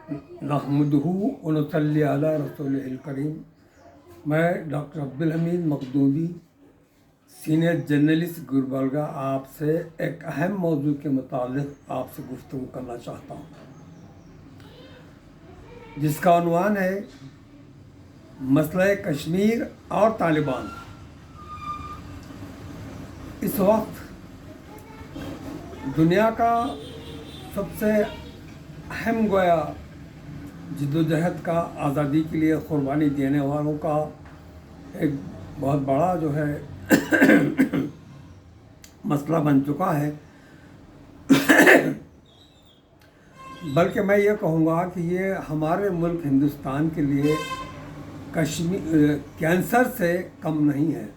نحمدہ و نصلی علی رسولہ الکریم۔ میں doctor Abdul Hamid Makhdoomi, senior journalist Gulbarga, آپ سے ایک اہم موضوع کے متعلق آپ سے گفتگو کرنا چاہتا ہوں، جس کا عنوان ہے مسئلہ کشمیر اور طالبان۔ اس وقت دنیا کا سب سے اہم گویا جدوجہد کا، آزادی کے لیے قربانی دینے والوں کا ایک بہت بڑا مسئلہ بن چکا ہے۔ بلکہ میں یہ کہوں گا کہ یہ ہمارے ملک ہندوستان کے لیے کینسر سے کم نہیں ہے۔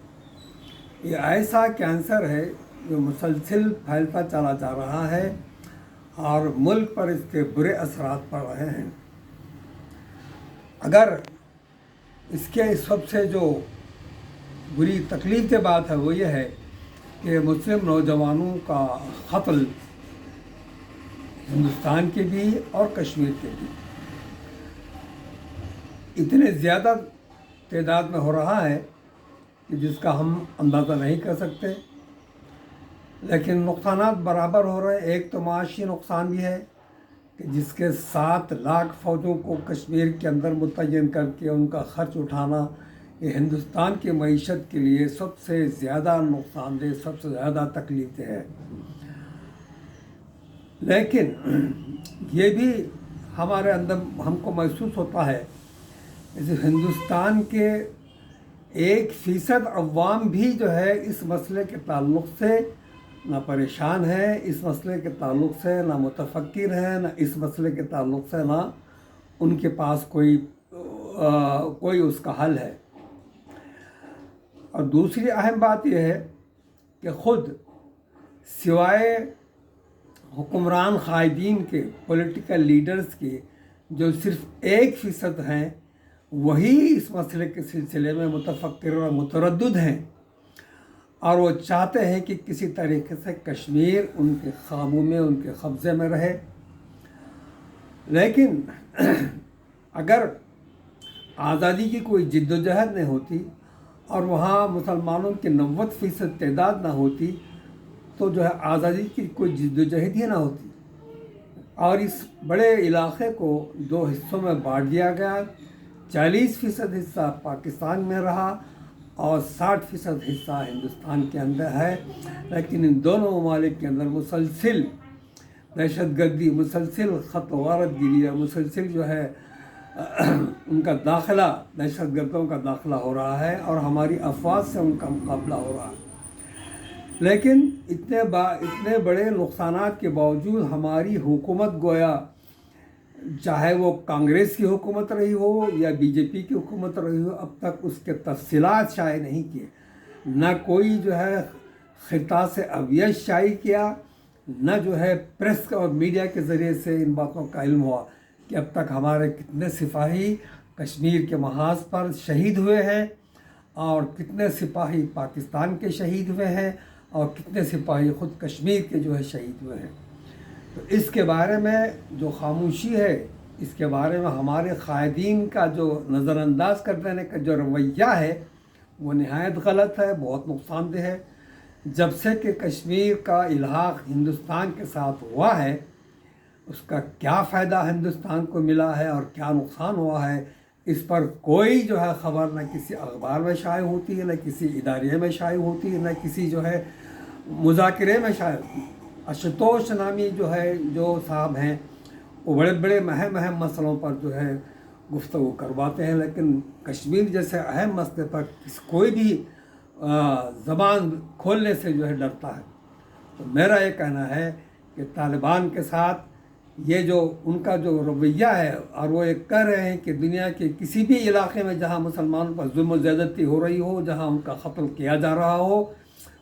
یہ ایسا کینسر ہے جو مسلسل پھیلتا چلا جا رہا ہے اور ملک پر اس کے برے اثرات پڑ رہے ہیں۔ اگر اس کے سب سے جو بری تکلیف کی بات ہے وہ یہ ہے کہ مسلم نوجوانوں کا قتل ہندوستان کے بھی اور کشمیر کے بھی اتنے زیادہ تعداد میں ہو رہا ہے کہ جس کا ہم اندازہ نہیں کر سکتے، لیکن نقصانات برابر ہو رہے ہیں۔ ایک تو معاشی نقصان بھی ہے کہ جس کے 7 لاکھ فوجوں کو کشمیر کے اندر متعین کر کے ان کا خرچ اٹھانا، یہ ہندوستان کی معیشت کے لیے سب سے زیادہ نقصان دہ، سب سے زیادہ تکلیف دہ ہے۔ لیکن یہ بھی ہمارے اندر ہم کو محسوس ہوتا ہے کہ ہندوستان کے 1% عوام بھی جو ہے اس مسئلے کے تعلق سے نہ پریشان ہے، اس مسئلے کے تعلق سے نہ متفکر ہے، نہ اس مسئلے کے تعلق سے نہ ان کے پاس کوئی اس کا حل ہے۔ اور دوسری اہم بات یہ ہے کہ خود سوائے حکمران قائدین کے، پولیٹیکل لیڈرز کے، جو صرف 1% ہیں، وہی اس مسئلے کے سلسلے میں متفکر اور متردد ہیں، اور وہ چاہتے ہیں کہ کسی طریقے سے کشمیر ان کے قابو میں، ان کے قبضے میں رہے۔ لیکن اگر آزادی کی کوئی جدوجہد نہیں ہوتی اور وہاں مسلمانوں کی 90% تعداد نہ ہوتی تو جو ہے آزادی کی کوئی جدوجہد ہی نہ ہوتی، اور اس بڑے علاقے کو 2 حصوں میں بانٹ دیا گیا۔ 40% حصہ پاکستان میں رہا اور 60% حصہ ہندوستان کے اندر ہے، لیکن ان دونوں ممالک کے اندر مسلسل دہشت گردی، مسلسل خط و غارت گیری اور مسلسل جو ہے ان کا داخلہ، دہشت گردوں کا داخلہ ہو رہا ہے اور ہماری افواج سے ان کا مقابلہ ہو رہا ہے۔ لیکن اتنے بڑے نقصانات کے باوجود ہماری حکومت گویا، چاہے وہ کانگریس کی حکومت رہی ہو یا BJP کی حکومت رہی ہو، اب تک اس کے تفصیلات شائع نہیں کیے، نہ کوئی جو ہے خطہ سے اویت شائع کیا، نہ جو ہے پریس اور میڈیا کے ذریعے سے ان باتوں کا علم ہوا کہ اب تک ہمارے کتنے سپاہی کشمیر کے محاذ پر شہید ہوئے ہیں اور کتنے سپاہی پاکستان کے شہید ہوئے ہیں اور کتنے سپاہی خود کشمیر کے جو ہے شہید ہوئے ہیں۔ تو اس کے بارے میں جو خاموشی ہے، اس کے بارے میں ہمارے قائدین کا جو نظر انداز کر دینے کا جو رویہ ہے وہ نہایت غلط ہے، بہت نقصان دہ ہے۔ جب سے کہ کشمیر کا الحاق ہندوستان کے ساتھ ہوا ہے، اس کا کیا فائدہ ہندوستان کو ملا ہے اور کیا نقصان ہوا ہے، اس پر کوئی جو ہے خبر نہ کسی اخبار میں شائع ہوتی ہے، نہ کسی ادارے میں شائع ہوتی ہے، نہ کسی جو ہے مذاکرے میں شائع ہوتی ہے۔ اشتوش نامی جو صاحب ہیں، وہ بڑے بڑے اہم مسئلوں پر جو ہے گفتگو کرواتے ہیں، لیکن کشمیر جیسے اہم مسئلے پر کوئی بھی زبان کھولنے سے جو ہے ڈرتا ہے۔ تو میرا یہ کہنا ہے کہ طالبان کے ساتھ یہ جو ان کا جو رویہ ہے، اور وہ یہ کہہ رہے ہیں کہ دنیا کے کسی بھی علاقے میں جہاں مسلمانوں پر ظلم و زیادتی ہو رہی ہو، جہاں ان کا قتل کیا جا رہا ہو،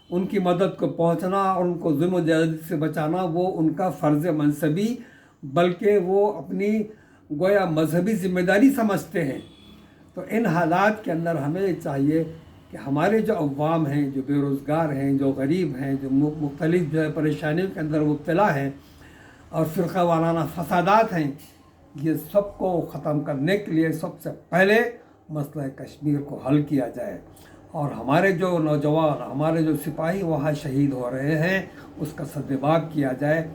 ان کی مدد کو پہنچنا اور ان کو ظلم و زیادتی سے بچانا وہ ان کا فرض منصبی، بلکہ وہ اپنی گویا مذہبی ذمہ داری سمجھتے ہیں۔ تو ان حالات کے اندر ہمیں یہ چاہیے کہ ہمارے جو عوام ہیں، جو بے روزگار ہیں، جو غریب ہیں، جو مختلف جو ہے پریشانیوں کے اندر مبتلا ہیں اور فرقہ وارانہ فسادات ہیں، یہ سب کو ختم کرنے کے لیے سب سے پہلے مسئلہ کشمیر کو حل کیا جائے، اور ہمارے جو نوجوان، ہمارے جو سپاہی وہاں شہید ہو رہے ہیں اس کا سدبھاگ کیا جائے۔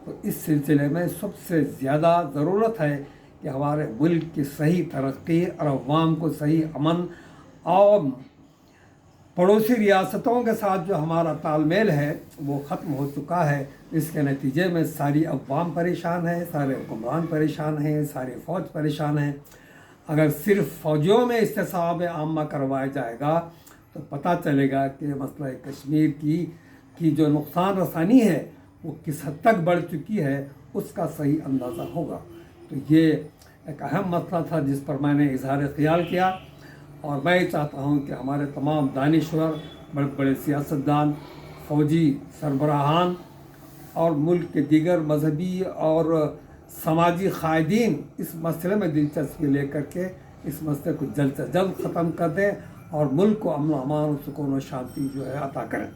تو اس سلسلے میں سب سے زیادہ ضرورت ہے کہ ہمارے ملک کی صحیح ترقی اور عوام کو صحیح امن، اور پڑوسی ریاستوں کے ساتھ جو ہمارا تال میل ہے وہ ختم ہو چکا ہے۔ اس کے نتیجے میں ساری عوام پریشان ہے، سارے حکمران پریشان ہیں، ساری فوج پریشان ہیں۔ اگر صرف فوجیوں میں استصحاب عامہ کروایا جائے گا تو پتہ چلے گا کہ مسئلہ کشمیر کی جو نقصان رسانی ہے وہ کس حد تک بڑھ چکی ہے، اس کا صحیح اندازہ ہوگا۔ تو یہ ایک اہم مسئلہ تھا جس پر میں نے اظہار خیال کیا، اور میں چاہتا ہوں کہ ہمارے تمام دانشور، بڑے بڑے سیاستدان، فوجی سربراہان اور ملک کے دیگر مذہبی اور سماجی قائدین اس مسئلے میں دلچسپی لے کر کے اس مسئلے کو جلد سے جلد ختم کر دیں اور ملک کو امن و امان و سکون و شانتی جو ہے عطا کریں۔